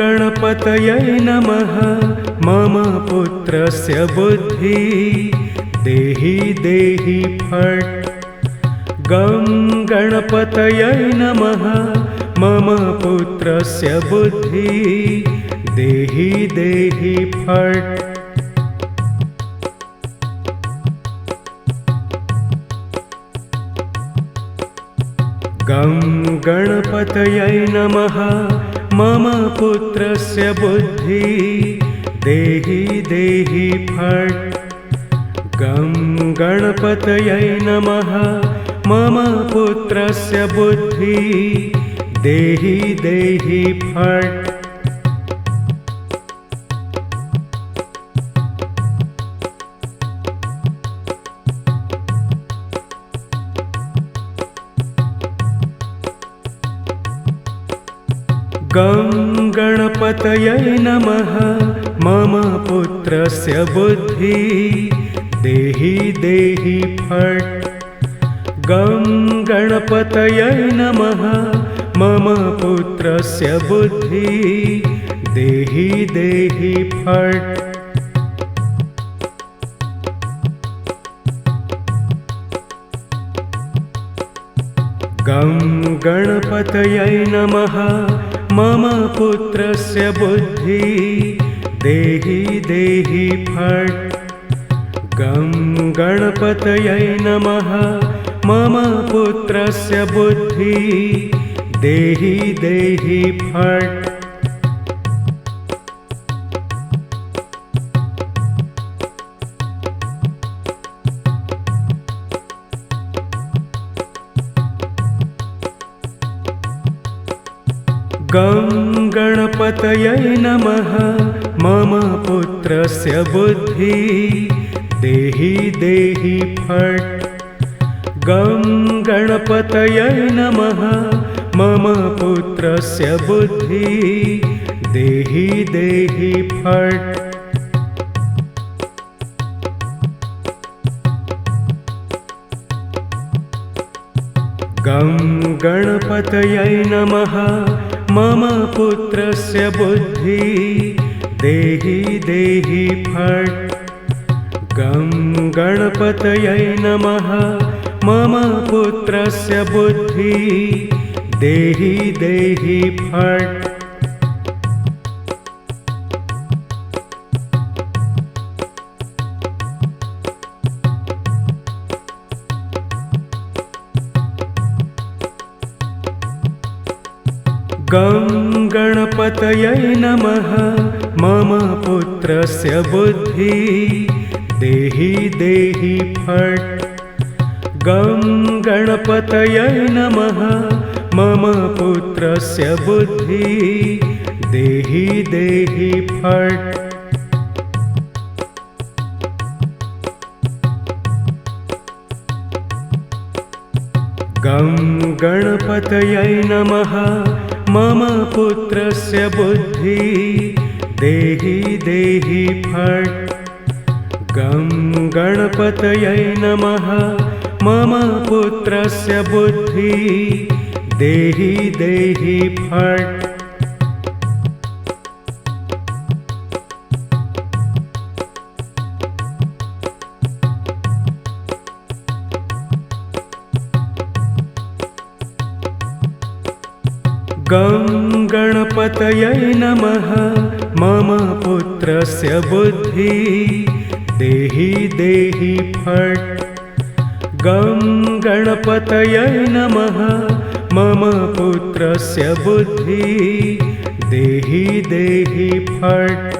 गणपतये नमः। मम पुत्रस्य बुद्धि देहि देहि फट्। गं गणपतये नमः। मम पुत्रस्य बुद्धि देहि देहि फट्। गं गणपतये नमः। मम पुत्रस्य बुद्धि देहि देहि फट्। गं गणपतये नमः। मम पुत्रस्य बुद्धि देहि देहि फट्। गं गणपतये नमः। मम पुत्रस्य बुद्धि देहि देहि फट्। गं गणपतये नमः। मम पुत्रस्य बुद्धि देहि देहि फट्। गं गणपतये नमः। मम पुत्रस्य बुद्धि देहि देहि फट्। गं गणपतये नमः। मम पुत्रस्य बुद्धि देहि देहि फट्। गं गणपतये नमः। मम पुत्रस्य बुद्धि देहि देहि फट्। गं गणपतये नमः। मम पुत्रस्य बुद्धि देहि देहि फट्। गं गणपतये नमः। मम पुत्रस्य बुद्धि देहि देहि फट्। गं गणपतये नमः। मम पुत्रस्य बुद्धि देहि देहि फट्। गं गणपतये नमः। मम पुत्रस्य बुद्धि देहि देहि फट्। गं गणपतये नमः। मम पुत्रस्य बुद्धि देहि देहि फट्। गं गणपतये नमः। मम पुत्रस्य बुद्धि देहि देहि फट्। गं गणपतये नमः। मम पुत्रस्य बुद्धि देहि देहि फट्। गं गणपतये नमः। मम पुत्रस्य बुद्धि देहि देहि फट्। गं गणपतये नमः। मम पुत्रस्य बुद्धि देहि देहि फट्।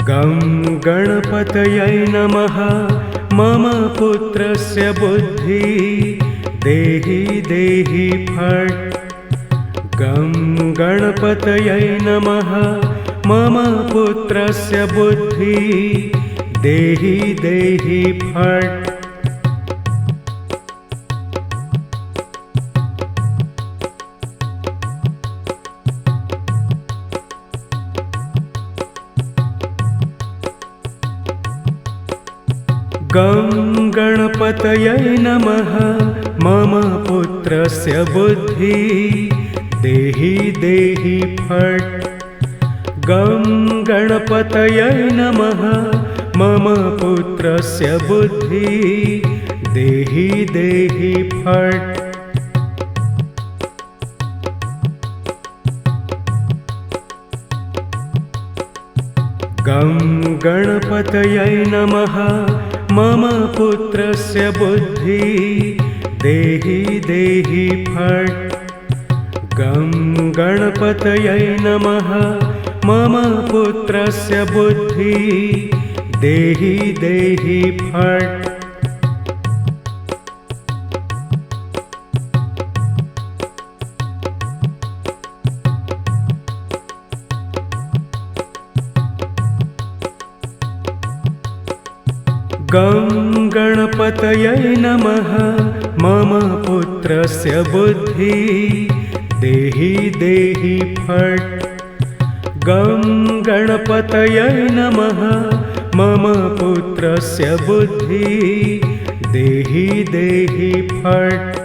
गं गणपतये नमः। मम पुत्रस्य बुद्धि देहि देहि फट्। गं गणपतये नमः। मम पुत्रस्य बुद्धि देहि देहि फट्। गं गणपतये नमः मम पुत्रस्य बुद्धिः देहि देहि फट्। गं गणपतये नमः मम पुत्रस्य बुद्धिः देहि देहि फट्। गं गणपतये नमः मम पुत्रस्य बुद्धिः देहि देहि फट्। गं गणपतये नमः मम पुत्रस्य बुद्धिः देहि देहि फट्। गं गणपतये नमः मम पुत्रस्य बुद्धिः देहि देहि फट्। गं गणपतये नमः मम पुत्रस्य बुद्धिः देहि देहि फट्।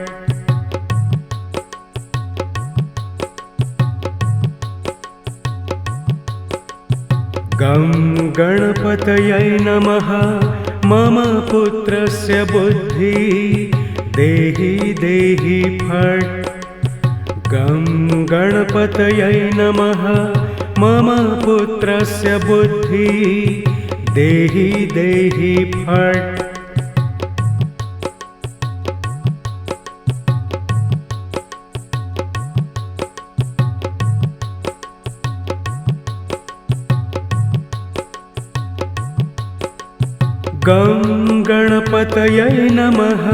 गं गणपतये नमः मम पुत्रस्य बुद्धिः देहि देहि फट्। गं गणपतये नमः मम पुत्रस्य बुद्धिः देहि देहि फट्। गं गणपतये नमः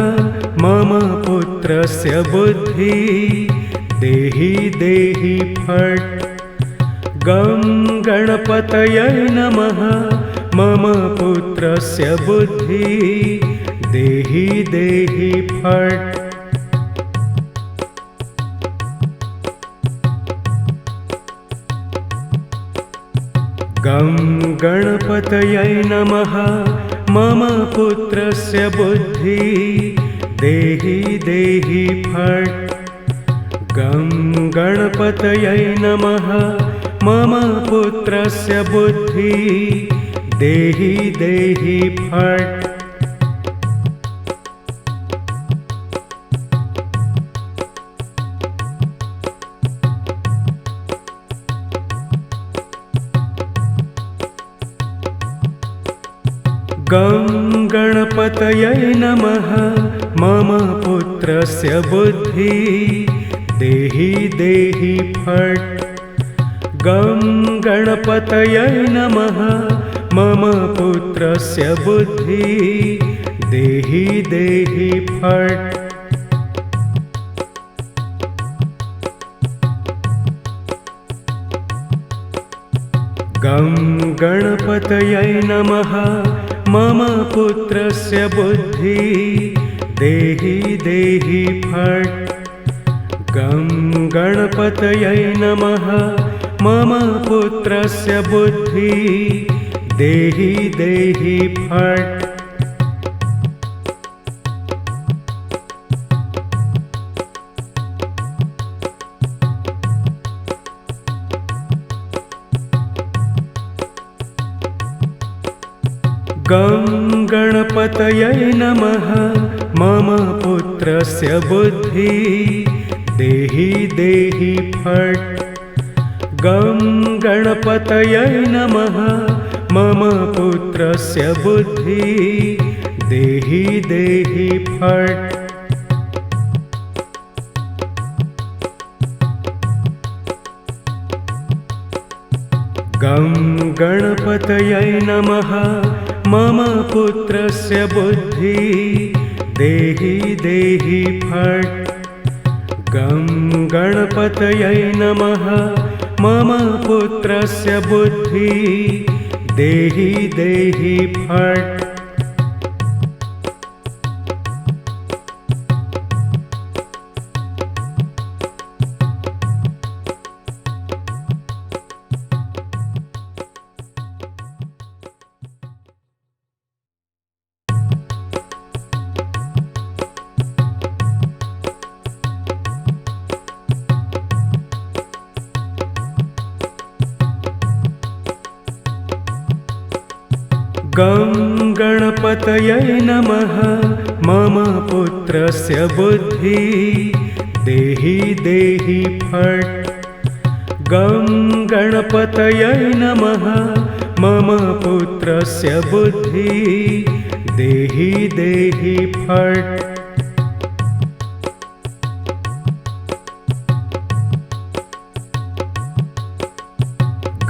मम पुत्रस्य बुद्धिः देहि देहि फट्। गं गणपतये नमः मम पुत्रस्य बुद्धिः देहि देहि फट्। गं गणपतये नमः मम पुत्रस्य बुद्धिः देहि देहि फट्। गं गणपतये नमः मम पुत्रस्य बुद्धिः देहि देहि फट्। गं गणपतये नमः मम पुत्रस्य बुद्धिः देहि देहि फट्। गं गणपतये नमः मम पुत्रस्य बुद्धिः देहि देहि फट्। गं गणपतये नमः मम पुत्रस्य बुद्धिः देहि देहि फट्। गं गणपतये नमः मम पुत्रस्य बुद्धिः देहि देहि फट्। गं गणपतये नमः मम पुत्रस्य बुद्धिः देहि देहि फट्। गं गणपतये नमः मम पुत्रस्य बुद्धिः देहि देहि फट्। गं गणपतये नमः मम पुत्रस्य बुद्धिः देहि देहि फट्। गं गणपतये नमः मम पुत्रस्य बुद्धिः देहि देहि फट्। गणपतये नमः मम पुत्रस्य बुद्धि देहि देहि फट्। गं गणपतये नमः मम पुत्रस्य बुद्धि देहि देहि फट्।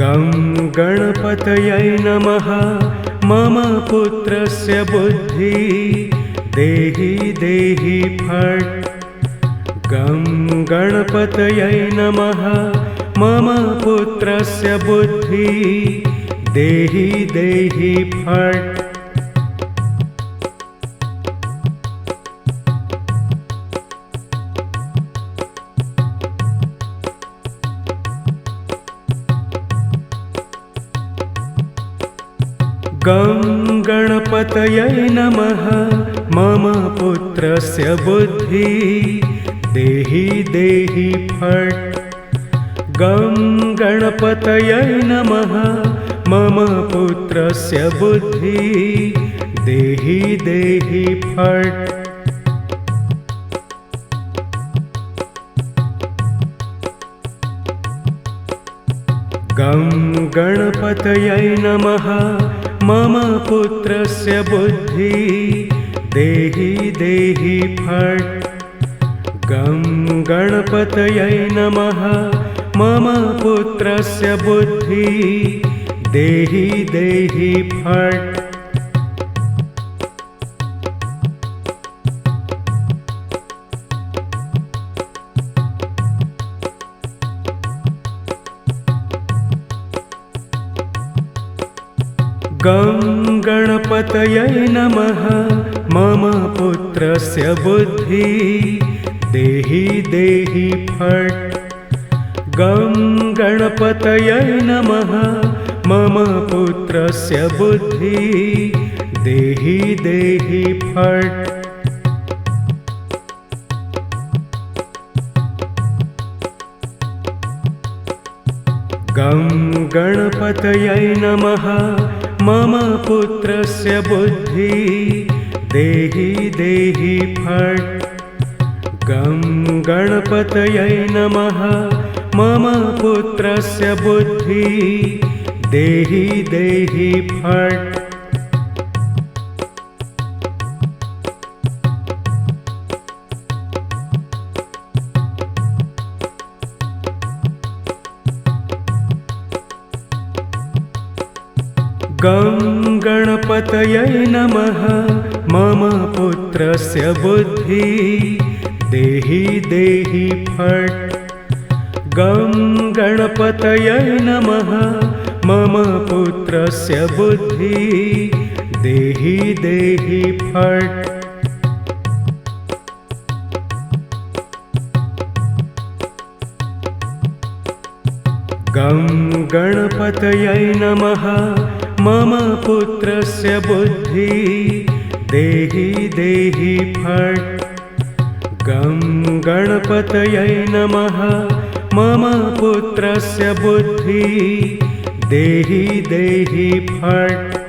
गं गणपतये नमः मम पुत्रस्य बुद्धि देहि देहि फट्। गं गणपतये नमः मम पुत्रस्य बुद्धि देहि देहि फट्। गं गणपतये नमः मम पुत्रस्य बुद्धि देहि देहि फट्। गं गणपतये नमः मम पुत्रस्य बुद्धि देहि देहि फट्। गं गणपतये नमः मम पुत्रस्य बुद्धि देहि देहि फट्। गं गणपतये नमः मम पुत्रस्य बुद्धि देहि देहि फट्। गं गणपतये नमः मम पुत्रस्य बुद्धि देहि देहि फट्। गं गणपतये नमः मम पुत्रस्य बुद्धि देहि देहि फट्। गं गणपतये नमः मम पुत्रस्य बुद्धि देहि देहि फट्। गं गणपतये नमः मम पुत्रस्य बुद्धि देहि देहि फट्। गं गणपतये नमः मम पुत्रस्य बुद्धि देहि देहि फट्। गं गणपतये नमः मम पुत्रस्य बुद्धि देहि देहि फट्। गं गणपतये नमः मम पुत्रस्य बुद्धि देहि देहि फट्। गं गणपतये नमः मम पुत्रस्य बुद्धि देहि देहि फट्।